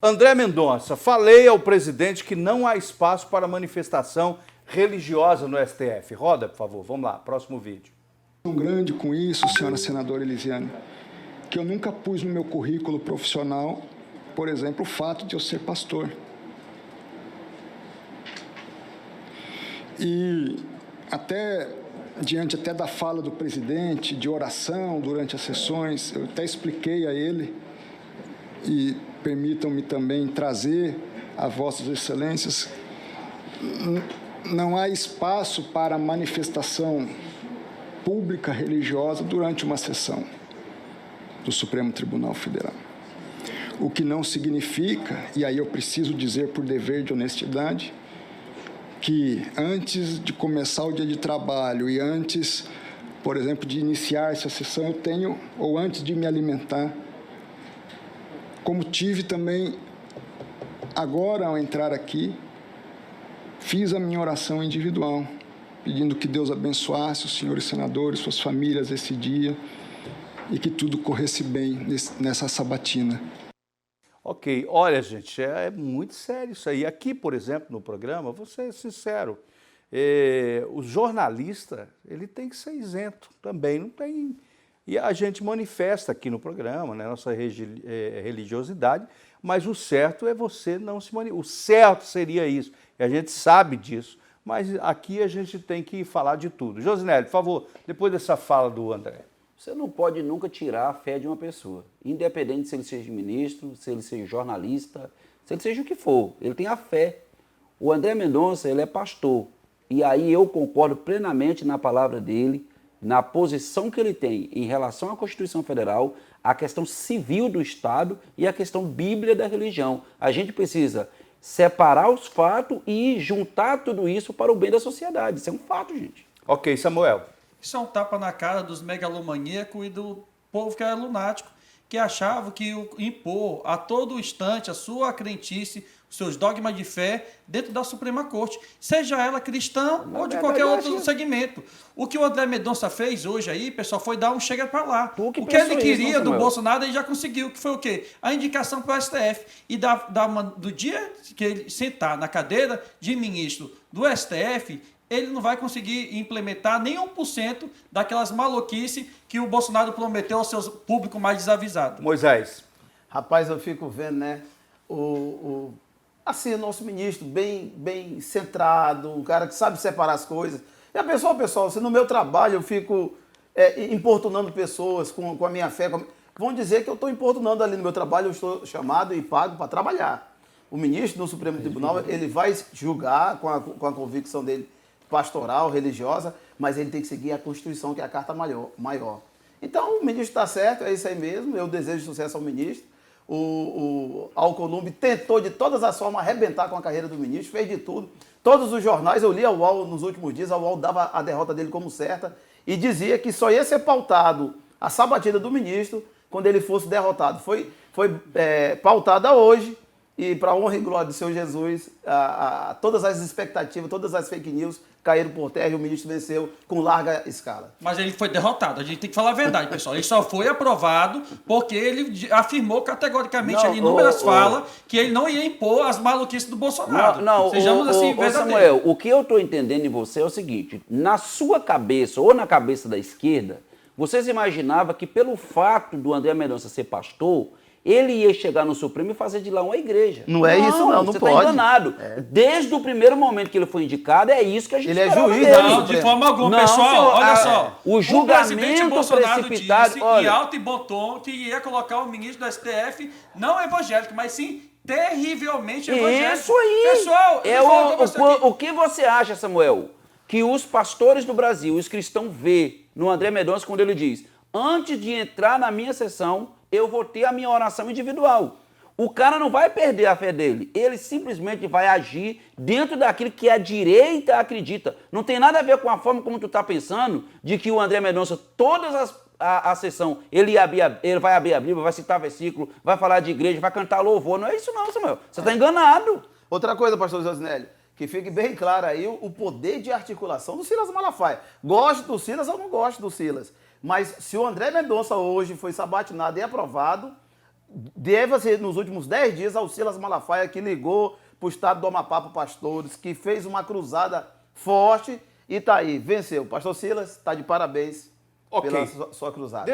André Mendonça, falei ao presidente que não há espaço para manifestação religiosa no STF. Roda, por favor, vamos lá, próximo vídeo. Tão grande com isso, senhora senadora Elisiane, que eu nunca pus no meu currículo profissional, por exemplo, o fato de eu ser pastor. E diante da fala do presidente, de oração durante as sessões, eu até expliquei a ele, e permitam-me também trazer a vossas excelências, não há espaço para manifestação pública religiosa durante uma sessão do Supremo Tribunal Federal. O que não significa, e aí eu preciso dizer por dever de honestidade, que antes de começar o dia de trabalho e antes, por exemplo, de iniciar essa sessão, eu tenho, ou antes de me alimentar, como tive também agora ao entrar aqui, fiz a minha oração individual, pedindo que Deus abençoasse os senhores senadores, suas famílias esse dia e que tudo corresse bem nessa sabatina. Ok, olha, gente, é muito sério isso aí. Aqui, por exemplo, no programa, vou ser sincero, o jornalista, ele tem que ser isento também, não tem... E a gente manifesta aqui no programa, né, nossa religiosidade, mas o certo é você não se manifestar. O certo seria isso, e a gente sabe disso, mas aqui a gente tem que falar de tudo. Josinelli, por favor, depois dessa fala do André. Você não pode nunca tirar a fé de uma pessoa, independente se ele seja ministro, se ele seja jornalista, se ele seja o que for, ele tem a fé. O André Mendonça, ele é pastor, e aí eu concordo plenamente na palavra dele, na posição que ele tem em relação à Constituição Federal, a questão civil do Estado e a questão bíblica da religião. A gente precisa separar os fatos e juntar tudo isso para o bem da sociedade. Isso é um fato, gente. Ok, Samuel. Isso é um tapa na cara dos megalomaníacos e do povo que é lunático, que achava que impor a todo instante a sua crentice, os seus dogmas de fé dentro da Suprema Corte, seja ela cristã ou de qualquer outro segmento. O que o André Mendonça fez hoje aí, pessoal, foi dar um chega para lá. O que ele queria do Bolsonaro, ele já conseguiu, que foi o quê? A indicação para o STF. E do dia que ele sentar na cadeira de ministro do STF, ele não vai conseguir implementar nem 1% daquelas maluquices que o Bolsonaro prometeu ao seu público mais desavisado. Moisés. Rapaz, eu fico vendo, né, assim, o nosso ministro bem centrado, um cara que sabe separar as coisas. E a pessoal, se no meu trabalho eu fico importunando pessoas com a minha fé, vão dizer que eu estou importunando ali no meu trabalho, eu estou chamado e pago para trabalhar. O ministro do Supremo Tribunal, ele vai julgar com a convicção dele pastoral, religiosa, mas ele tem que seguir a Constituição, que é a carta maior. Então, o ministro está certo, é isso aí mesmo, eu desejo sucesso ao ministro. O Alcolumbre tentou de todas as formas arrebentar com a carreira do ministro, fez de tudo. Todos os jornais, eu li a UOL nos últimos dias, a UOL dava a derrota dele como certa e dizia que só ia ser pautado a sabatina do ministro quando ele fosse derrotado. Foi pautada hoje e, para a honra e glória do Senhor Jesus, todas as expectativas, todas as fake news caíram por terra e o ministro venceu com larga escala. Mas ele foi derrotado, a gente tem que falar a verdade, pessoal. Ele só foi aprovado porque ele afirmou categoricamente em inúmeras falas que ele não ia impor as maluquices do Bolsonaro. Sejamos assim verdadeiros. Samuel, o que eu estou entendendo em você é o seguinte, na sua cabeça ou na cabeça da esquerda, vocês imaginavam que pelo fato do André Mendonça ser pastor, ele ia chegar no Supremo e fazer de lá uma igreja. Não é isso, não pode. Você está enganado. Desde o primeiro momento que ele foi indicado, é isso que a gente Ele é juiz, dele. Não, de forma alguma, pessoal, olha só. O julgamento presidente Bolsonaro precipitado, disse olha, em alto e bom tom que ia colocar o ministro do STF não evangélico, mas sim terrivelmente evangélico. Isso aí. Pessoal, o que você acha, Samuel, que os pastores do Brasil, os cristãos, vê no André Mendonça quando ele diz: antes de entrar na minha sessão, eu vou ter a minha oração individual. O cara não vai perder a fé dele, ele simplesmente vai agir dentro daquilo que a direita acredita. Não tem nada a ver com a forma como tu está pensando de que o André Mendonça, todas a sessão, ele vai abrir a Bíblia, vai citar versículo, vai falar de igreja, vai cantar louvor. Não é isso não, Samuel. Você está enganado. Outra coisa, pastor Josinelli, que fique bem claro aí o poder de articulação do Silas Malafaia. Gosto do Silas ou não gosto do Silas? Mas se o André Mendonça hoje foi sabatinado e aprovado, deva ser, nos últimos 10 dias, ao Silas Malafaia, que ligou para o estado do Amapá para pastores, que fez uma cruzada forte e está aí, venceu. Pastor Silas, está de parabéns Ok. pela sua cruzada.